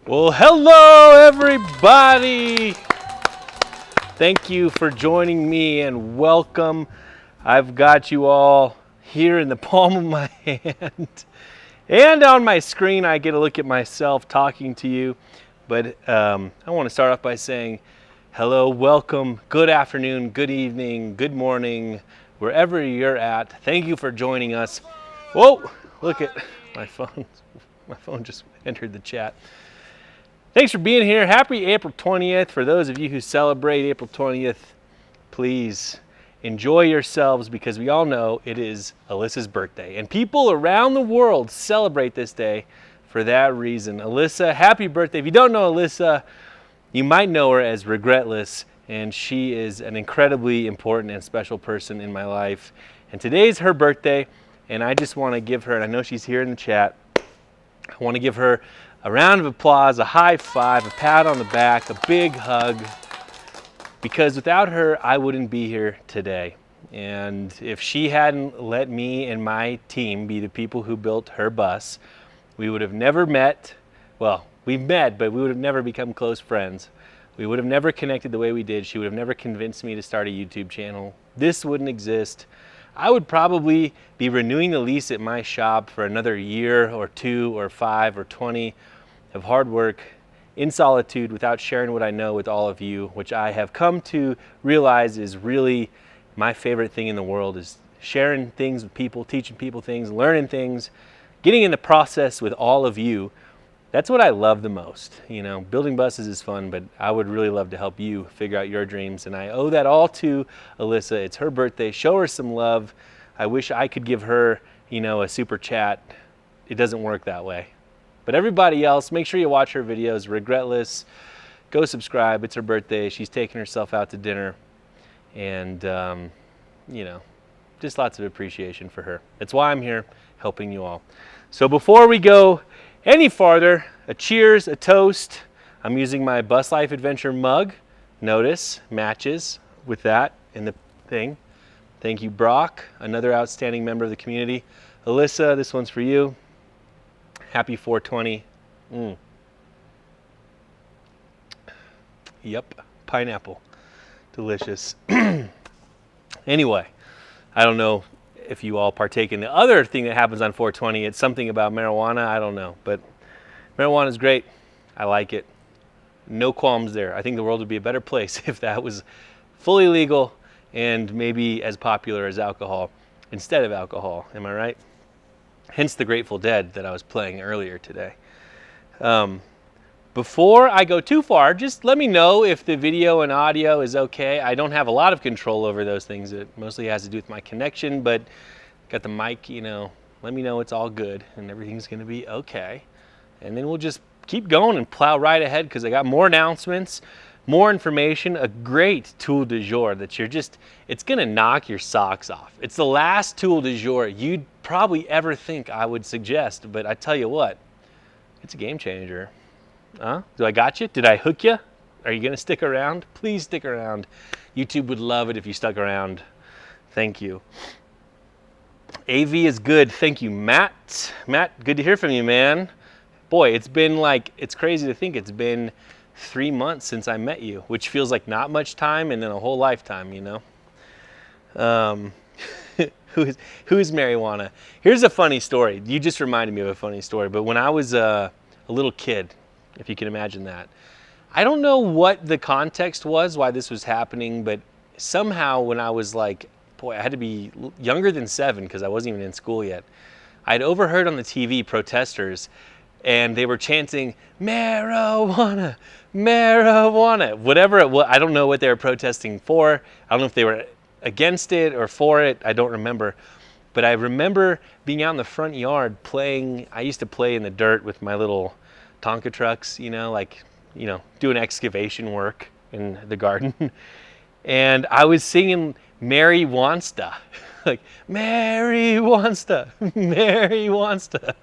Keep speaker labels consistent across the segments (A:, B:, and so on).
A: Well, hello everybody. Thank you for joining me and welcome. I've got you all here in the palm of my hand. And on my screen, I get a look at myself talking to you. But I want to start off by saying hello, welcome, good afternoon, good evening, good morning, wherever you're at. Thank you for joining us. Whoa, look at my phone. My phone just entered the chat. Thanks for being here. Happy April 20th. For those of you who celebrate April 20th, please enjoy yourselves because we all know it is Alyssa's birthday. And people around the world celebrate this day for that reason. Alyssa, happy birthday. If you don't know Alyssa, you might know her as Regretless, and she is an incredibly important and special person in my life. And today's her birthday, and I just want to give her, and I know she's here in the chat, I want to give her a round of applause, a high five, a pat on the back, a big hug, because without her, I wouldn't be here today. And if she hadn't let me and my team be the people who built her bus, we would have never met. Well, we've met, but we would have never become close friends. We would have never connected the way we did. She would have never convinced me to start a YouTube channel. This wouldn't exist. I would probably be renewing the lease at my shop for another year or 2 or 5 or 20 of hard work in solitude without sharing what I know with all of you, which I have come to realize is really my favorite thing in the world, is sharing things with people, teaching people things, learning things, getting in the process with all of you. That's what I love the most. You know, building buses is fun, but I would really love to help you figure out your dreams. And I owe that all to Alyssa. It's her birthday. Show her some love. I wish I could give her, you know, a super chat. It doesn't work that way. But everybody else, make sure you watch her videos. Regretless. Go subscribe. It's her birthday. She's taking herself out to dinner. And, you know, just lots of appreciation for her. That's why I'm here helping you all. So before we go any farther, a cheers, a toast. I'm using my Bus Life Adventure mug. Notice, matches with that in the thing. Thank you, Brock, another outstanding member of the community. Alyssa, this one's for you. Happy 420. Yep, pineapple. Delicious. Anyway, I don't know if you all partake in the other thing that happens on 420. It's something about marijuana. I don't know, but marijuana is great. I like it. No qualms there. I think the world would be a better place if that was fully legal and maybe as popular as alcohol instead of alcohol. Am I right? Hence the Grateful Dead that I was playing earlier today. Before I go too far, just let me know if the video and audio is okay. I don't have a lot of control over those things. It mostly has to do with my connection, but got the mic, you know, let me know it's all good and everything's gonna be okay. And then we'll just keep going and plow right ahead because I got more announcements, more information, a great tool du jour that you're just, it's gonna knock your socks off. It's the last tool du jour you'd probably ever think I would suggest, but I tell you what, it's a game changer. Huh? Do I got you? Did I hook you? Are you gonna stick around? Please stick around. YouTube would love it if you stuck around. Thank you. AV is good. Thank you, Matt. Matt, good to hear from you, man. Boy, it's been like, it's crazy to think it's been 3 months since I met you, which feels like not much time and then a whole lifetime, you know? Who's marijuana? Here's a funny story. You just reminded me of a funny story, but when I was a little kid, if you can imagine that. I don't know what the context was, why this was happening, but somehow when I was like, boy, I had to be younger than 7 because I wasn't even in school yet. I'd overheard on the TV protesters and they were chanting, marijuana, marijuana, whatever it was. I don't know what they were protesting for. I don't know if they were against it or for it. I don't remember. But I remember being out in the front yard playing. I used to play in the dirt with my little Tonka trucks, you know, like, you know, doing excavation work in the garden. And I was singing Mary Wansta, like, Mary Wansta, Mary Wansta.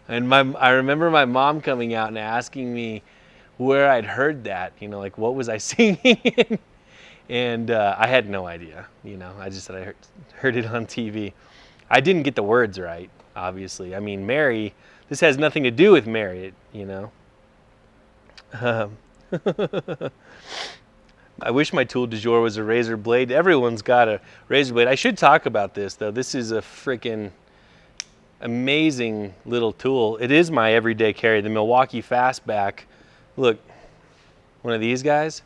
A: And I remember my mom coming out and asking me where I'd heard that, you know, like, what was I singing? And I had no idea, you know, I just said I heard it on TV. I didn't get the words right, obviously. I mean, Mary, this has nothing to do with Mary, you know. Um, I wish my tool du jour was a razor blade. Everyone's got a razor blade. I should talk about this though. This is a freaking amazing little tool. It is my everyday carry, the Milwaukee Fastback. Look, one of these guys.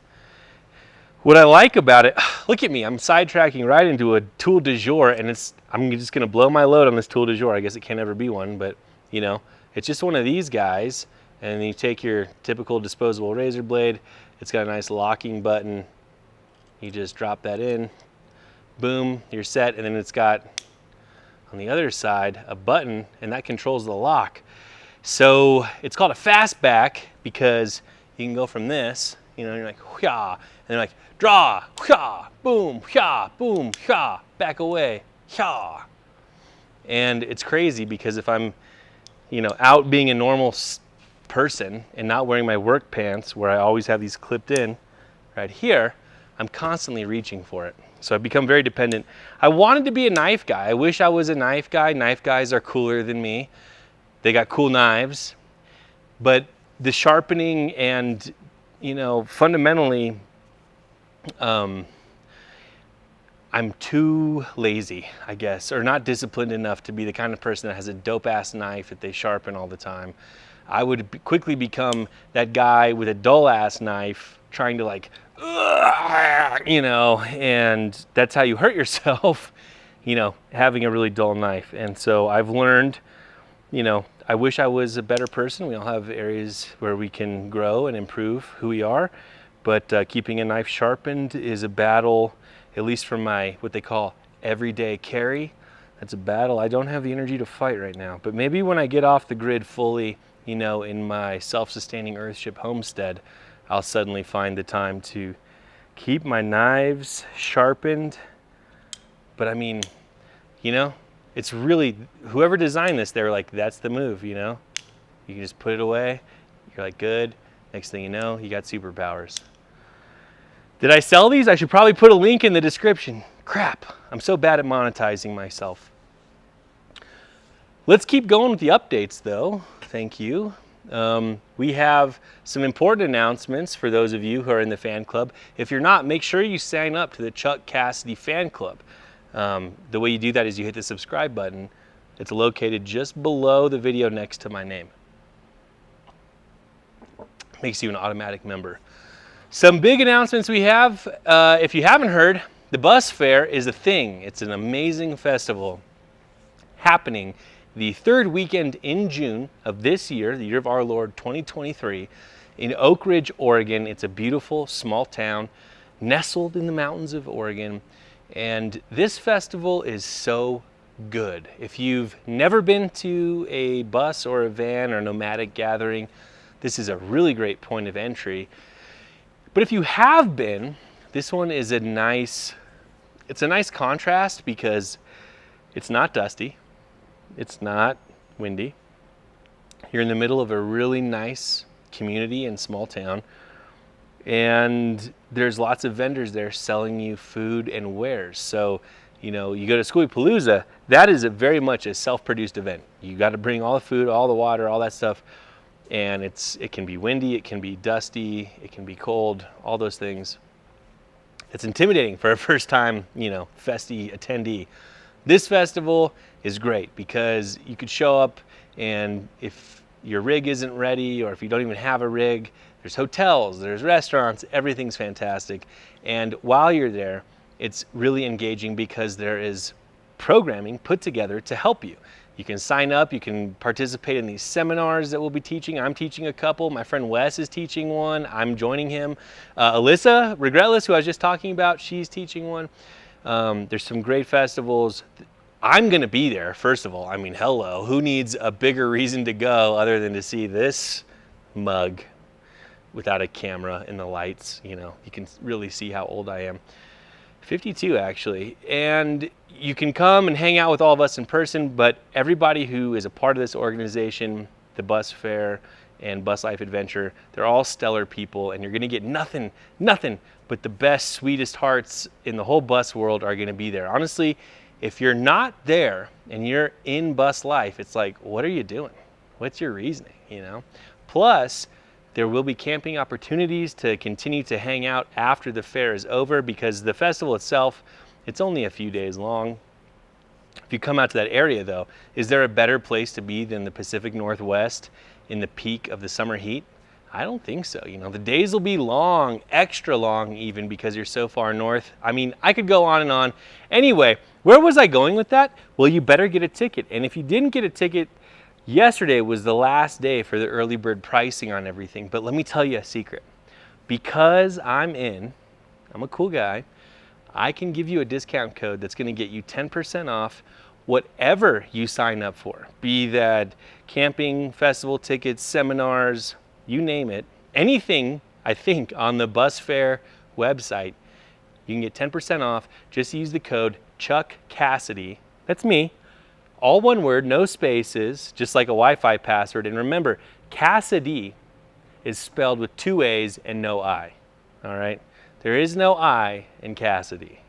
A: What I like about it, look at me, I'm sidetracking right into a tool du jour, and I'm just gonna blow my load on this tool du jour. I guess it can't ever be one, but you know, it's just one of these guys, and you take your typical disposable razor blade. It's got a nice locking button. You just drop that in, boom, you're set, and then it's got on the other side a button, and that controls the lock. So it's called a Fastback because you can go from this, you know, you're like, wheeah, and then like, draw, wheeah, boom, wheeah, boom, wheeah, back away, wheeah. And it's crazy because if I'm, you know, out being a normal person and not wearing my work pants where I always have these clipped in right here, I'm constantly reaching for it. So I've become very dependent. I wanted to be a knife guy. I wish I was a knife guy. Knife guys are cooler than me. They got cool knives. But the sharpening and, you know, fundamentally, I'm too lazy, I guess, or not disciplined enough to be the kind of person that has a dope ass knife that they sharpen all the time. I would quickly become that guy with a dull ass knife trying to like, you know, and that's how you hurt yourself, you know, having a really dull knife. And so I've learned, you know, I wish I was a better person. We all have areas where we can grow and improve who we are, but keeping a knife sharpened is a battle, at least for my, what they call everyday carry. That's a battle I don't have the energy to fight right now. But maybe when I get off the grid fully, you know, in my self-sustaining Earthship homestead, I'll suddenly find the time to keep my knives sharpened. But I mean, you know, it's really, whoever designed this, they were like, that's the move, you know? You can just put it away, you're like, good. Next thing you know, you got superpowers. Did I sell these? I should probably put a link in the description. Crap, I'm so bad at monetizing myself. Let's keep going with the updates though. Thank you. We have some important announcements for those of you who are in the fan club. If you're not, make sure you sign up to the Chuck Cassidy fan club. The way you do that is you hit the subscribe button. It's located just below the video next to my name. Makes you an automatic member. Some big announcements we have. If you haven't heard, the Bus Fair is a thing. It's an amazing festival happening the third weekend in June of this year, the year of our Lord 2023, in Oak Ridge, Oregon. It's a beautiful small town nestled in the mountains of Oregon. And this festival is so good. If you've never been to a bus or a van or nomadic gathering, this is a really great point of entry. But if you have been, this one is it's a nice contrast because it's not dusty. It's not windy. You're in the middle of a really nice community and small town. And there's lots of vendors there selling you food and wares. So, you know, you go to Skoolie Palooza, that is very much a self-produced event. You got to bring all the food, all the water, all that stuff. And it can be windy, it can be dusty, it can be cold, all those things. It's intimidating for a first time, you know, festy attendee. This festival is great because you could show up and if your rig isn't ready or if you don't even have a rig, there's hotels, there's restaurants, everything's fantastic. And while you're there, it's really engaging because there is programming put together to help you. You can sign up, you can participate in these seminars that we'll be teaching. I'm teaching a couple, my friend Wes is teaching one, I'm joining him. Alyssa, Regretless, who I was just talking about, she's teaching one. There's some great festivals. I'm gonna be there, first of all. I mean, hello, who needs a bigger reason to go other than to see this mug without a camera and the lights? You know, you can really see how old I am. 52 actually. And you can come and hang out with all of us in person, but everybody who is a part of this organization, the Bus Fair and Bus Life Adventure, they're all stellar people, and you're gonna get nothing but the best, sweetest hearts in the whole bus world are gonna be there. Honestly, if you're not there and you're in bus life, it's like, what are you doing? What's your reasoning, you know? Plus, There will be camping opportunities to continue to hang out after the fair is over, because the festival itself, it's only a few days long. If you come out to that area though, is there a better place to be than the Pacific Northwest in the peak of the summer heat? I don't think so. You know, the days will be long, extra long even, because you're so far north. I mean, I could go on and on. Anyway, where was I going with that? Well, you better get a ticket. And if you didn't get a ticket, yesterday was the last day for the early bird pricing on everything. But let me tell you a secret. Because I'm a cool guy, I can give you a discount code that's going to get you 10% off whatever you sign up for. Be that camping, festival tickets, seminars, you name it. Anything, I think, on the bus fare website, you can get 10% off. Just use the code Chuck Cassidy. That's me. All one word, no spaces, just like a Wi-Fi password. And remember, Cassidy is spelled with 2 A's and no I. All right? There is no I in Cassidy.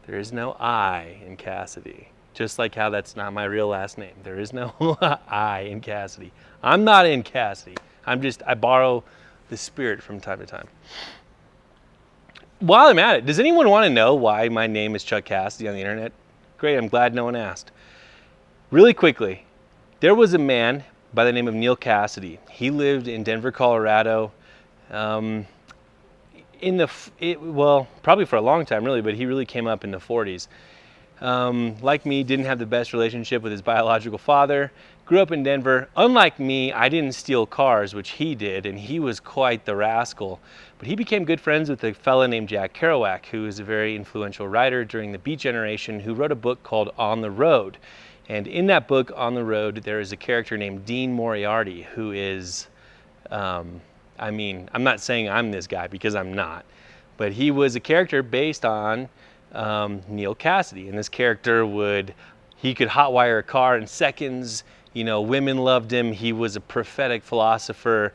A: There is no I in Cassidy. Just like how that's not my real last name. There is no I in Cassidy. I'm not in Cassidy. I borrow the spirit from time to time. While I'm at it, does anyone want to know why my name is Chuck Cassidy on the internet? Great, I'm glad no one asked. Really quickly, there was a man by the name of Neil Cassidy. He lived in Denver, Colorado, well, probably for a long time really, but he really came up in the 40s. Like me, didn't have the best relationship with his biological father. Grew up in Denver. Unlike me, I didn't steal cars, which he did, and he was quite the rascal. But he became good friends with a fella named Jack Kerouac, who was a very influential writer during the Beat Generation, who wrote a book called On the Road. And in that book, On the Road, there is a character named Dean Moriarty, who is, I mean, I'm not saying I'm this guy because I'm not, but he was a character based on Neil Cassidy. And this character he could hotwire a car in seconds. You know, women loved him. He was a prophetic philosopher.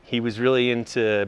A: He was really into